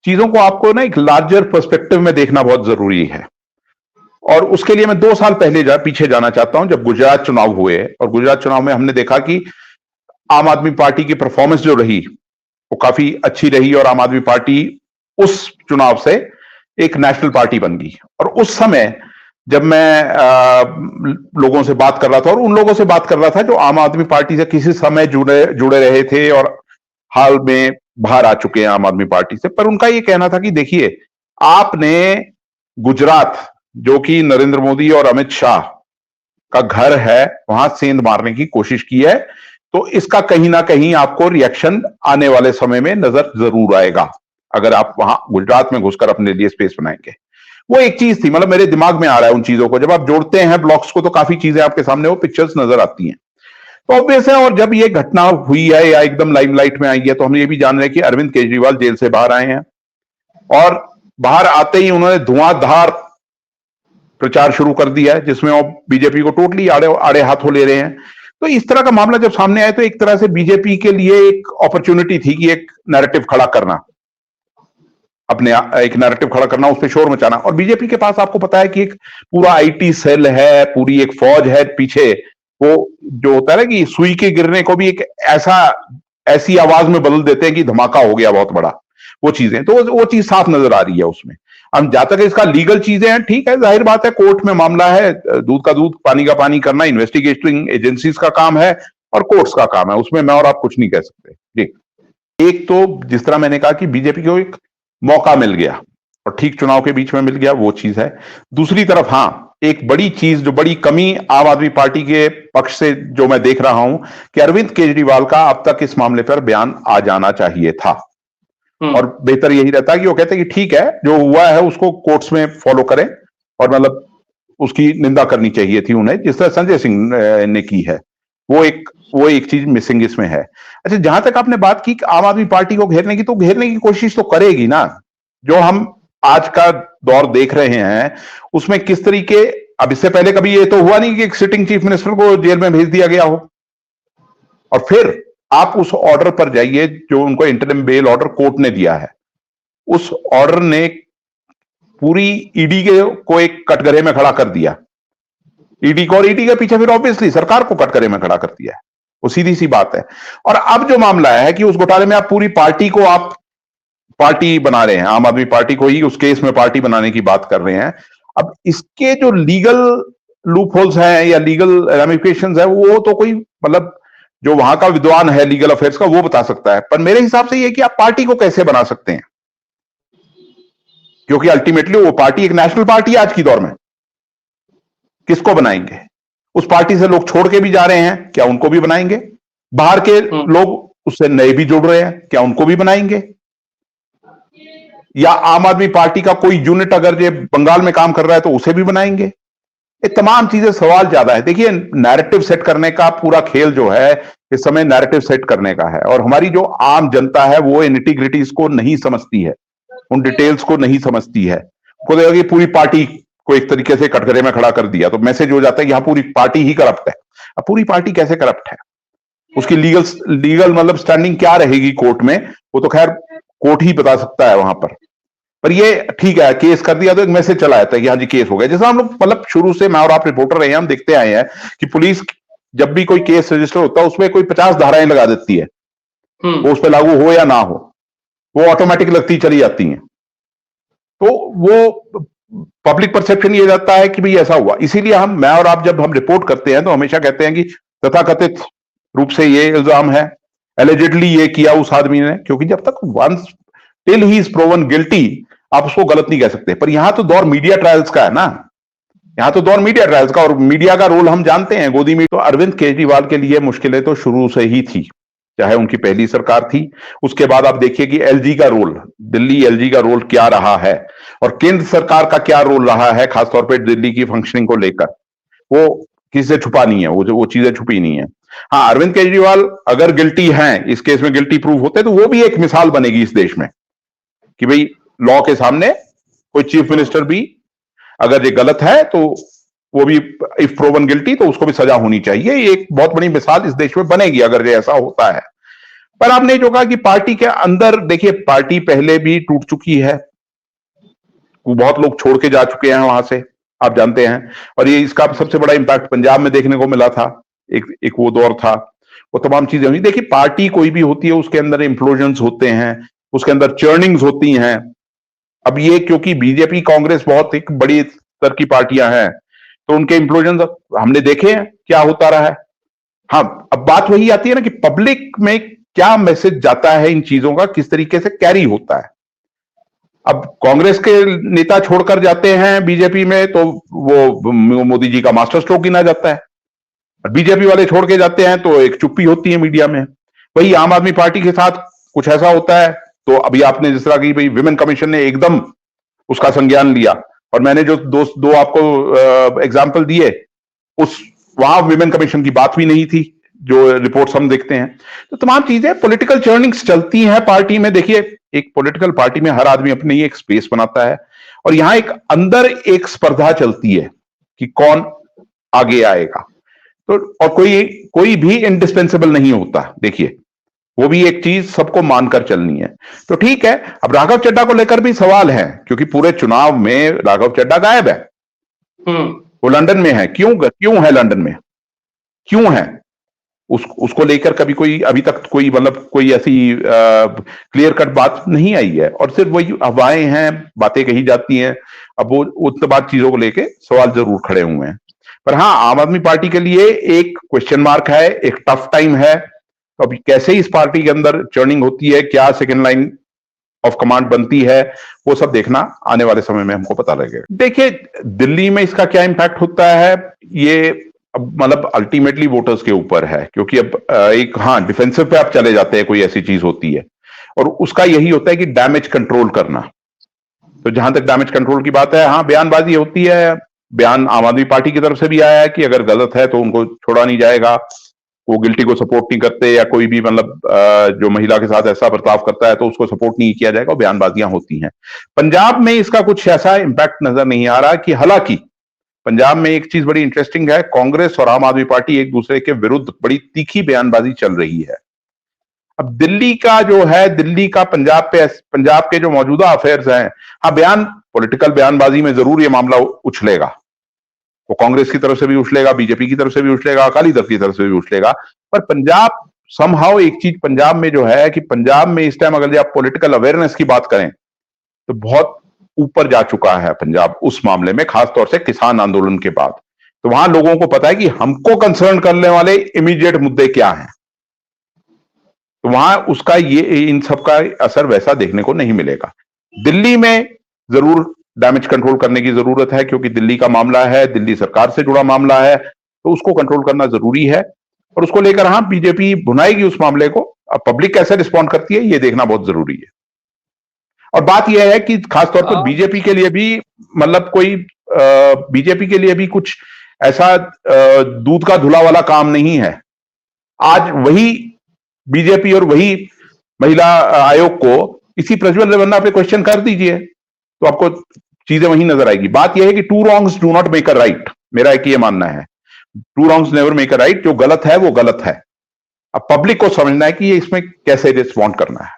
चीजों को आपको ना एक लार्जर पर्सपेक्टिव में देखना बहुत जरूरी है। और उसके लिए मैं 2 साल पहले पीछे जाना चाहता हूं, जब गुजरात चुनाव हुए। और गुजरात चुनाव में हमने देखा कि आम आदमी पार्टी की परफॉर्मेंस जो रही वो काफी अच्छी रही, और आम आदमी पार्टी उस चुनाव से एक नेशनल पार्टी बन गई। और उस समय जब मैं लोगों से बात कर रहा था, और उन लोगों से बात कर रहा था जो आम आदमी पार्टी से किसी समय जुड़े जुड़े रहे थे और हाल में बाहर आ चुके हैं आम आदमी पार्टी से, पर उनका यह कहना था कि देखिए, आपने गुजरात, जो कि नरेंद्र मोदी और अमित शाह का घर है, वहां सेंध मारने की कोशिश की है, तो इसका कहीं ना कहीं आपको रिएक्शन आने वाले समय में नजर जरूर आएगा, अगर आप वहां गुजरात में घुसकर अपने लिए स्पेस बनाएंगे। वो एक चीज थी, मतलब मेरे दिमाग में आ रहा है उन चीजों को, जब आप जोड़ते हैं ब्लॉक्स को तो काफी चीजें आपके सामने वो पिक्चर्स नजर आती हैं। तो ऑब्वियस है, और जब ये घटना हुई है या एकदम लाइमलाइट में आई है, तो हम ये भी जान रहे हैं कि अरविंद केजरीवाल जेल से बाहर आए हैं, और बाहर आते ही उन्होंने धुआंधार प्रचार शुरू कर दिया है, जिसमें वो बीजेपी को टोटली आड़े हाथों ले रहे हैं। तो इस तरह का मामला जब सामने आया, तो एक तरह से बीजेपी के लिए एक अपॉर्चुनिटी थी कि एक नैरेटिव खड़ा करना, अपने एक नैरेटिव खड़ा करना, उस पर शोर मचाना। और बीजेपी के पास आपको पता है कि एक पूरा आईटी सेल है, पूरी एक फौज है पीछे। वो जो होता है ना कि सुई के गिरने को भी एक ऐसी आवाज में बदल देते हैं कि धमाका हो गया बहुत बड़ा, वो चीजें, तो वो चीज साफ नजर आ रही है उसमें। अब जहां तक इसका लीगल चीजें हैं, ठीक है, जाहिर बात है, कोर्ट में मामला है, दूध का दूध पानी का पानी करना इन्वेस्टिगेटिंग एजेंसीज का काम है और कोर्ट्स का काम है, उसमें मैं और आप कुछ नहीं कह सकते जी। एक तो जिस तरह मैंने कहा कि बीजेपी को एक मौका मिल गया और ठीक चुनाव के बीच में मिल गया, वो चीज है। दूसरी तरफ हां, एक बड़ी चीज, जो बड़ी कमी आम आदमी पार्टी के पक्ष से जो मैं देख रहा हूं, कि अरविंद केजरीवाल का अब तक इस मामले पर बयान आ जाना चाहिए था। और बेहतर यही रहता है कि वो कहते हैं कि ठीक है, जो हुआ है उसको कोर्ट्स में फॉलो करें, और मतलब उसकी निंदा करनी चाहिए थी उन्हें, जिस तरह संजय सिंह ने की है। वो एक चीज मिसिंग इसमें है। अच्छा, जहां तक आपने बात की आम आदमी पार्टी को घेरने की, तो घेरने की कोशिश तो करेगी ना। जो हम आज का दौर देख रहे हैं उसमें किस तरीके, अब इससे पहले कभी ये तो हुआ नहीं कि एक सिटिंग चीफ मिनिस्टर को जेल में भेज दिया गया हो, और फिर आप उस ऑर्डर पर जाइए जो उनको इंटरिम बेल ऑर्डर कोर्ट ने दिया है। उस ऑर्डर ने पूरी ईडी को एक कटघरे में खड़ा कर दिया, ईडी को, और ईडी के पीछे फिर ऑब्वियसली सरकार को कटघरे में खड़ा कर दिया है। वो सीधी सी बात है। और अब जो मामला है कि उस घोटाले में आप पूरी पार्टी को आप पार्टी बना रहे हैं, आम आदमी पार्टी को ही उस केस में पार्टी बनाने की बात कर रहे हैं। अब इसके जो लीगल लूप होल्स हैं या लीगल रेमिफिकेशंस है, वो तो कोई, मतलब जो वहां का विद्वान है लीगल अफेयर्स का, वो बता सकता है। पर मेरे हिसाब से ये कि आप पार्टी को कैसे बना सकते हैं, क्योंकि अल्टीमेटली वो पार्टी एक नेशनल पार्टी है आज की दौर में। किसको बनाएंगे? उस पार्टी से लोग छोड़ के भी जा रहे हैं, क्या उनको भी बनाएंगे? बाहर के लोग उससे नए भी जुड़ रहे हैं, क्या उनको भी बनाएंगे? या आम आदमी पार्टी का कोई यूनिट अगर ये बंगाल में काम कर रहा है तो उसे भी बनाएंगे? ये तमाम चीजें, सवाल ज्यादा है। देखिए, नैरेटिव सेट करने का पूरा खेल जो है इस समय नैरेटिव सेट करने का है, और हमारी जो आम जनता है वो निटी-ग्रिटीज को नहीं समझती है, उन डिटेल्स को नहीं समझती है। को देखा कि पूरी पार्टी को एक तरीके से कटघरे में खड़ा कर दिया, तो मैसेज हो जाता है कि यहां पूरी पार्टी ही करप्ट है। अब पूरी पार्टी कैसे करप्ट है, उसकी लीगल मतलब स्टैंडिंग क्या रहेगी कोर्ट में, वो तो खैर कोर्ट ही बता सकता है वहां पर ये ठीक है, केस कर दिया तो एक मैसेज चला जाता है कि हाँ जी केस हो गया। जैसा हम लोग, मतलब शुरू से मैं और आप रिपोर्टर रहे हैं, हम देखते आए हैं कि पुलिस जब भी कोई केस रजिस्टर होता है उसमें कोई 50 धाराएं लगा देती है, वो उस पर लागू हो या ना हो, वो ऑटोमेटिक लगती चली जाती हैं। तो वो पब्लिक परसेप्शन ये जाता है कि भाई ऐसा हुआ। इसीलिए मैं और आप जब हम रिपोर्ट करते हैं तो हमेशा कहते हैं कि तथाकथित रूप से ये इल्जाम है, एलिजिडली ये किया उस आदमी ने, क्योंकि जब तक once till he is proven guilty आप उसको गलत नहीं कह सकते। पर यहां तो दौर मीडिया ट्रायल्स का है ना, यहां तो दौर मीडिया ट्रायल्स का, और मीडिया का रोल हम जानते हैं, गोदी मीडिया। तो अरविंद केजरीवाल के लिए मुश्किलें तो शुरू से ही थी, चाहे उनकी पहली सरकार थी, उसके बाद आप देखिए कि एलजी का रोल, दिल्ली एलजी का रोल क्या रहा है, और केंद्र सरकार का क्या रोल रहा है, खासतौर पर दिल्ली की फंक्शनिंग को लेकर, वो किसी से छुपा नहीं है, वो चीजें छुपी नहीं है। हाँ, अरविंद केजरीवाल अगर गिल्टी हैं, इस केस में गिल्टी प्रूव होते तो वो भी एक मिसाल बनेगी इस देश में कि भाई लॉ के सामने कोई चीफ मिनिस्टर भी अगर ये गलत है तो वो भी इफ प्रूवन गिल्टी तो उसको भी सजा होनी चाहिए। ये एक बहुत बड़ी मिसाल इस देश में बनेगी अगर ये ऐसा होता है। पर आपने जो कहा कि पार्टी के अंदर, देखिए पार्टी पहले भी टूट चुकी है, बहुत लोग छोड़ के जा चुके हैं वहां से, आप जानते हैं। और ये इसका सबसे बड़ा इंपैक्ट पंजाब में देखने को मिला था, एक वो दौर था, वो तमाम चीजें हुई। देखिए पार्टी कोई भी होती है उसके अंदर इंप्लोजन्स होते हैं, उसके अंदर चर्निंग्स होती हैं। अब ये क्योंकि बीजेपी कांग्रेस बहुत एक बड़ी स्तर की पार्टियां हैं, तो उनके इंप्लोजन हमने देखे हैं क्या होता रहा है। हाँ, अब बात वही आती है ना कि पब्लिक में क्या मैसेज जाता है इन चीजों का, किस तरीके से कैरी होता है। अब कांग्रेस के नेता छोड़कर जाते हैं बीजेपी में तो वो मोदी जी का मास्टर स्ट्रोक गिना जाता है, और बीजेपी वाले छोड़ के जाते हैं तो एक चुप्पी होती है मीडिया में। वही आम आदमी पार्टी के साथ कुछ ऐसा होता है, तो अभी आपने जिस तरह की भाई विमेन कमीशन ने एकदम उसका संज्ञान लिया, और मैंने जो दो आपको एग्जाम्पल दिए, उस वहां विमेन कमीशन की बात भी नहीं थी जो रिपोर्ट्स हम देखते हैं। तो तमाम चीजें पॉलिटिकल चर्निंग्स चलती हैं पार्टी में। देखिए एक पॉलिटिकल पार्टी में हर आदमी अपनी ही एक स्पेस बनाता है, और यहां एक अंदर एक स्पर्धा चलती है कि कौन आगे आएगा। तो और कोई भी इंडिस्पेंसेबल नहीं होता, देखिए वो भी एक चीज सबको मानकर चलनी है। तो ठीक है, अब राघव चड्ढा को लेकर भी सवाल है, क्योंकि पूरे चुनाव में राघव चड्ढा गायब है, वो लंदन में है। क्यों है लंदन में, क्यों है? उसको लेकर कभी कोई अभी तक कोई मतलब कोई ऐसी क्लियर कट बात नहीं आई है, और सिर्फ वही अफवाहें हैं, बातें कही जाती हैं। अब वो उन तमाम चीजों को लेके सवाल जरूर खड़े हुए हैं। पर हाँ, आम आदमी पार्टी के लिए एक क्वेश्चन मार्क है, एक टफ टाइम है। तो अभी कैसे इस पार्टी के अंदर चर्निंग होती है, क्या सेकेंड लाइन ऑफ कमांड बनती है, वो सब देखना आने वाले समय में हमको पता लगेगा। देखिए दिल्ली में इसका क्या इंपैक्ट होता है, ये अब मतलब अल्टीमेटली वोटर्स के ऊपर है, क्योंकि अब एक हाँ डिफेंसिव पे आप चले जाते हैं, कोई ऐसी चीज होती है, और उसका यही होता है कि डैमेज कंट्रोल करना। तो जहां तक डैमेज कंट्रोल की बात है, हाँ बयानबाजी होती है, बयान आम आदमी पार्टी की तरफ से भी आया है कि अगर गलत है तो उनको छोड़ा नहीं जाएगा, वो गिल्टी को सपोर्ट नहीं करते, या कोई भी मतलब जो महिला के साथ ऐसा बर्ताव करता है तो उसको सपोर्ट नहीं किया जाएगा, बयानबाजियां होती हैं। पंजाब में इसका कुछ ऐसा इंपैक्ट नजर नहीं आ रहा, कि हालांकि पंजाब में एक चीज बड़ी इंटरेस्टिंग है, कांग्रेस और आम आदमी पार्टी एक दूसरे के विरुद्ध बड़ी तीखी बयानबाजी चल रही है। अब दिल्ली का जो है, दिल्ली का पंजाब के जो मौजूदा अफेयर्स हैं, हाँ पॉलिटिकल बयानबाजी में जरूर ये मामला उछलेगा, वो कांग्रेस की तरफ से भी उछलेगा, बीजेपी की तरफ से भी उछलेगा, अकाली दल की तरफ से भी उछलेगा। पर पंजाब समहाउ एक चीज पंजाब में जो है कि पंजाब में इस टाइम अगर आप पॉलिटिकल अवेयरनेस की बात करें तो बहुत ऊपर जा चुका है पंजाब उस मामले में, खासतौर से किसान आंदोलन के बाद। तो वहां लोगों को पता है कि हमको कंसर्न करने वाले इमीडिएट मुद्दे क्या हैं, तो वहां उसका ये इन सब का असर वैसा देखने को नहीं मिलेगा। दिल्ली में जरूर डैमेज कंट्रोल करने की जरूरत है, क्योंकि दिल्ली का मामला है, दिल्ली सरकार से जुड़ा मामला है, तो उसको कंट्रोल करना जरूरी है। और उसको लेकर हाँ बीजेपी भुनाएगी उस मामले को, अब पब्लिक कैसे रिस्पॉन्ड करती है ये देखना बहुत जरूरी है। और बात यह है कि खासतौर पर बीजेपी के लिए भी मतलब कोई बीजेपी के लिए भी कुछ ऐसा दूध का धुला वाला काम नहीं है। आज वही बीजेपी और वही महिला आयोग को इसी प्रज्वल रेवन्ना पे क्वेश्चन कर दीजिए तो आपको चीजें वही नजर आएगी। बात यह है कि two wrongs do not make a right, मेरा एक ये मानना है, two wrongs never make a right. जो गलत है वो गलत है। अब पब्लिक को समझना है कि ये इसमें कैसे रिस्पॉन्ड करना है।